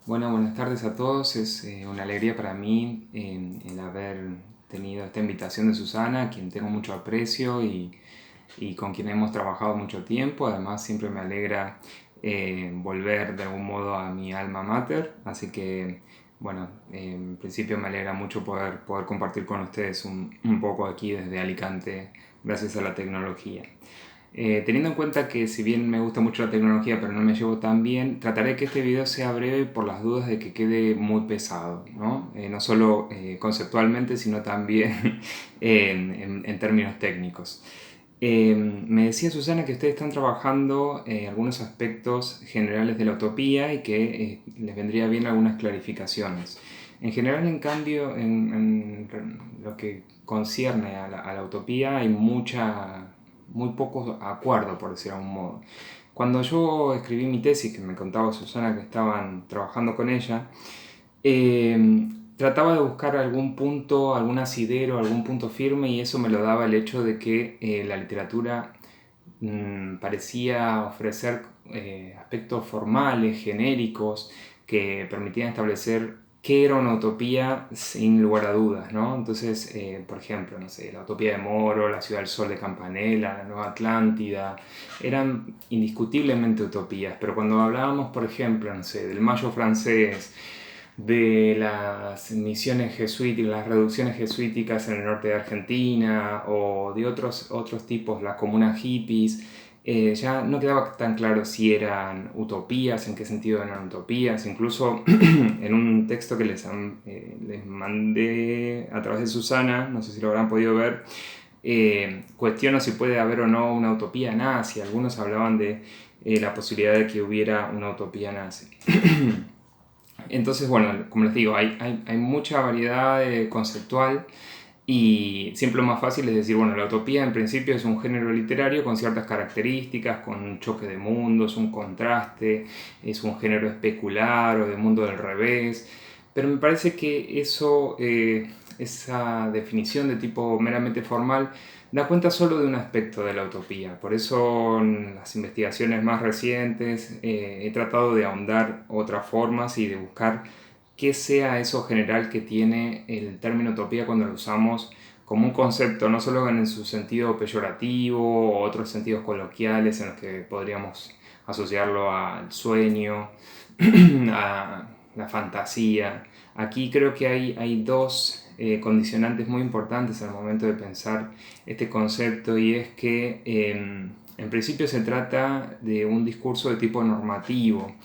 Bueno, buenas tardes a todos. Es una alegría para mí el haber tenido esta invitación de Susana, a quien tengo mucho aprecio y con quien hemos trabajado mucho tiempo. Además, siempre me alegra volver de algún modo a mi alma mater. Así que, bueno, en principio me alegra mucho poder compartir con ustedes un poco aquí desde Alicante, gracias a la tecnología. Teniendo en cuenta que si bien me gusta mucho la tecnología pero no me llevo tan bien, trataré que este video sea breve por las dudas de que quede muy pesado, ¿no? No solo conceptualmente, sino también en términos técnicos. Me decía Susana que ustedes están trabajando algunos aspectos generales de la utopía y que les vendría bien algunas clarificaciones. En general, en cambio, en lo que concierne a la utopía hay muy poco acuerdo, por decirlo de algún modo. Cuando yo escribí mi tesis, que me contaba Susana que estaban trabajando con ella, trataba de buscar algún punto, algún asidero, algún punto firme, y eso me lo daba el hecho de que la literatura parecía ofrecer aspectos formales, genéricos, que permitían establecer qué era una utopía sin lugar a dudas, ¿no? Entonces, por ejemplo, no sé, la utopía de Moro, la Ciudad del Sol de Campanella, la Nueva Atlántida, eran indiscutiblemente utopías, pero cuando hablábamos, por ejemplo, no sé, del Mayo francés, de las misiones jesuíticas, las reducciones jesuíticas en el norte de Argentina o de otros tipos, las comunas hippies, ya no quedaba tan claro si eran utopías, en qué sentido eran utopías. Incluso en un texto que les mandé a través de Susana, no sé si lo habrán podido ver, cuestiono si puede haber o no una utopía nazi. Algunos hablaban de la posibilidad de que hubiera una utopía nazi. Entonces, bueno, como les digo, hay mucha variedad conceptual y siempre lo más fácil es decir, bueno, la utopía en principio es un género literario con ciertas características, con un choque de mundos, un contraste, es un género especular o de mundo del revés, pero me parece que esa definición de tipo meramente formal da cuenta solo de un aspecto de la utopía. Por eso en las investigaciones más recientes he tratado de ahondar otras formas y de buscar qué sea eso general que tiene el término utopía cuando lo usamos como un concepto, no solo en su sentido peyorativo o otros sentidos coloquiales en los que podríamos asociarlo al sueño, a la fantasía. Aquí creo que hay dos condicionantes muy importantes al momento de pensar este concepto, y es que en principio se trata de un discurso de tipo normativo.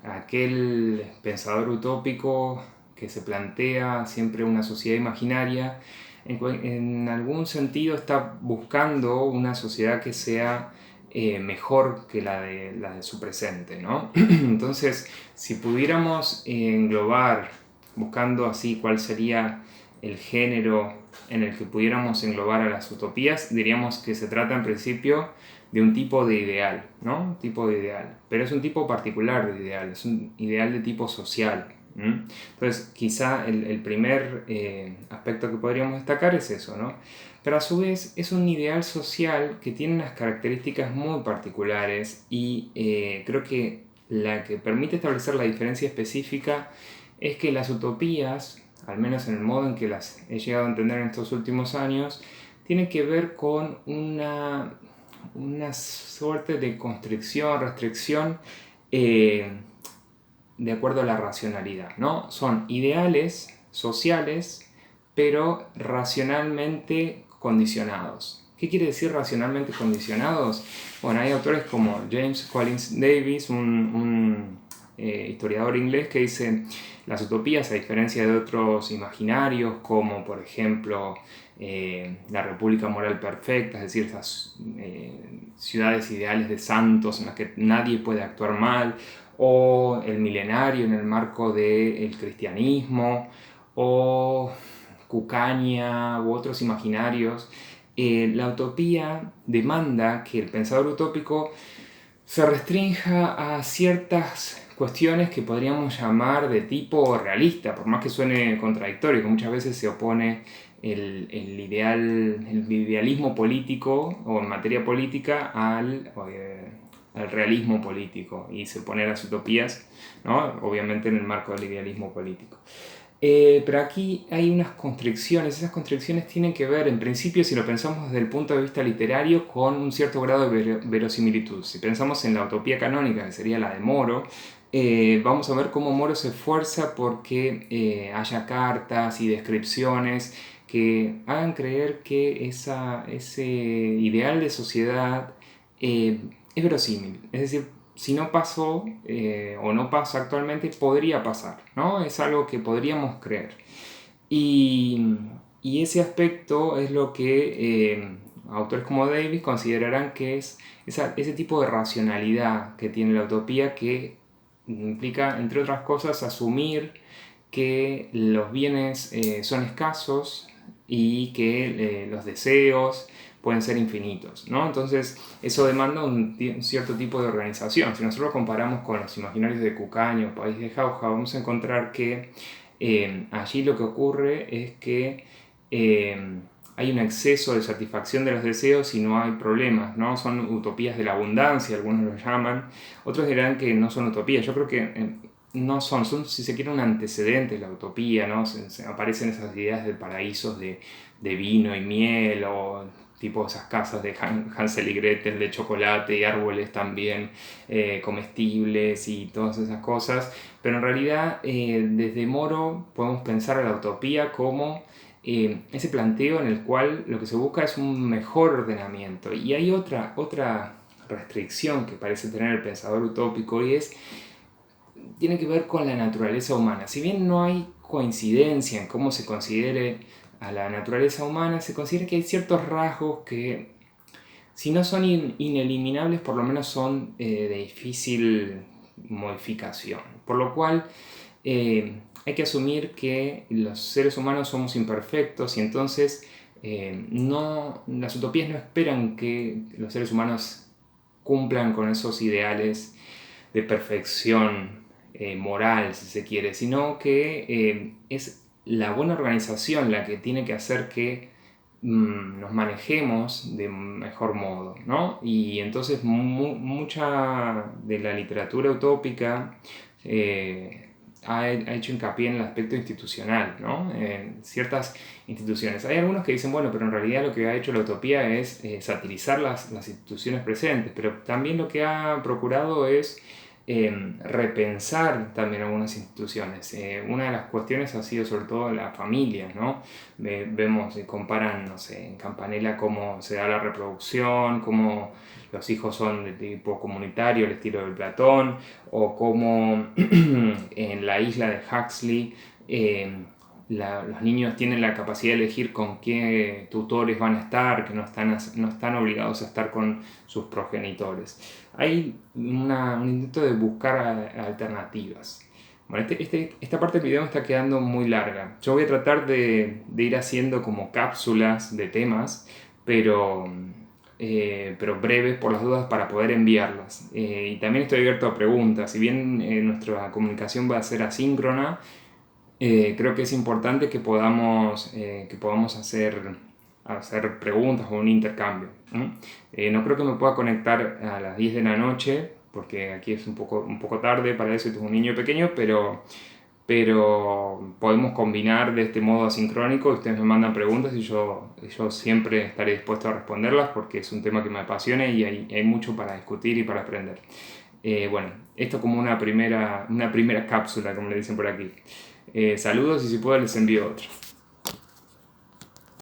Aquel pensador utópico que se plantea siempre una sociedad imaginaria, en algún sentido está buscando una sociedad que sea mejor que la de su presente, ¿no? Entonces, si pudiéramos englobar, buscando así cuál sería el género en el que pudiéramos englobar a las utopías, diríamos que se trata en principio de un tipo de ideal, ¿no? Un tipo de ideal, pero es un tipo particular de ideal, es un ideal de tipo social. Entonces, quizá el primer aspecto que podríamos destacar es eso, ¿no? Pero a su vez es un ideal social que tiene unas características muy particulares y creo que la que permite establecer la diferencia específica es que las utopías, al menos en el modo en que las he llegado a entender en estos últimos años, tienen que ver con una suerte de constricción, restricción, eh, de acuerdo a la racionalidad, ¿no? Son ideales sociales, pero racionalmente condicionados. ¿Qué quiere decir racionalmente condicionados? Bueno, hay autores como James Collins Davis, un historiador inglés, que dice: las utopías, a diferencia de otros imaginarios, como por ejemplo la República Moral Perfecta, es decir, esas ciudades ideales de santos en las que nadie puede actuar mal, o el milenario en el marco del cristianismo, o Cucaña u otros imaginarios, la utopía demanda que el pensador utópico se restrinja a ciertas cuestiones que podríamos llamar de tipo realista, por más que suene contradictorio, que muchas veces se opone el idealismo político o en materia política al realismo político y se pone las utopías, ¿no? Obviamente en el marco del idealismo político. Pero aquí hay unas constricciones. Esas constricciones tienen que ver, en principio, si lo pensamos desde el punto de vista literario, con un cierto grado de verosimilitud. Si pensamos en la utopía canónica, que sería la de Moro, vamos a ver cómo Moro se esfuerza porque haya cartas y descripciones que hagan creer que ese ideal de sociedad es verosímil. Es decir, si no pasó o no pasa actualmente, podría pasar, ¿no? Es algo que podríamos creer. Y, y ese aspecto es lo que autores como Davis considerarán que es ese tipo de racionalidad que tiene la utopía, que implica, entre otras cosas, asumir que los bienes son escasos y que los deseos pueden ser infinitos, ¿no? Entonces eso demanda un cierto tipo de organización. Si nosotros comparamos con los imaginarios de Cucaño o País de Jauja, vamos a encontrar que allí lo que ocurre es que hay un exceso de satisfacción de los deseos y no hay problemas, ¿no? Son utopías de la abundancia, algunos lo llaman, otros dirán que no son utopías. Yo creo que no son, si se quiere, un antecedente de la utopía, ¿no? Se aparecen esas ideas de paraísos de vino y miel, o tipo esas casas de Hansel y Gretel de chocolate y árboles también comestibles y todas esas cosas. Pero en realidad desde Moro podemos pensar a la utopía como ese planteo en el cual lo que se busca es un mejor ordenamiento. Y hay otra restricción que parece tener el pensador utópico, y tiene que ver con la naturaleza humana. Si bien no hay coincidencia en cómo se considere a la naturaleza humana, se considera que hay ciertos rasgos que, si no son ineliminables, por lo menos son de difícil modificación. Por lo cual hay que asumir que los seres humanos somos imperfectos, y entonces las utopías no esperan que los seres humanos cumplan con esos ideales de perfección moral, si se quiere, sino que es la buena organización la que tiene que hacer que nos manejemos de mejor modo, ¿no? Y entonces mucha de la literatura utópica ha hecho hincapié en el aspecto institucional, ¿no? En ciertas instituciones. Hay algunos que dicen, bueno, pero en realidad lo que ha hecho la utopía es satirizar las instituciones presentes, pero también lo que ha procurado es repensar también algunas instituciones. Una de las cuestiones ha sido sobre todo la familia, ¿no? Vemos, comparan, no sé, en Campanella cómo se da la reproducción, cómo los hijos son de tipo comunitario, el estilo de Platón, o cómo en la isla de Huxley los niños tienen la capacidad de elegir con qué tutores van a estar, que no están obligados a estar con sus progenitores. Hay un intento de buscar alternativas. Bueno, esta parte del video me está quedando muy larga. Yo voy a tratar de ir haciendo como cápsulas de temas, pero breves por las dudas para poder enviarlas. Y también estoy abierto a preguntas. Si bien nuestra comunicación va a ser asíncrona, creo que es importante que podamos hacer preguntas o un intercambio. No creo que me pueda conectar a las 10 de la noche, porque aquí es un poco tarde para eso y tengo un niño pequeño, pero podemos combinar de este modo asincrónico. Ustedes me mandan preguntas y yo siempre estaré dispuesto a responderlas, porque es un tema que me apasiona y hay mucho para discutir y para aprender. Bueno, esto como una primera cápsula, como le dicen por aquí. Saludos, y si puedo les envío otro.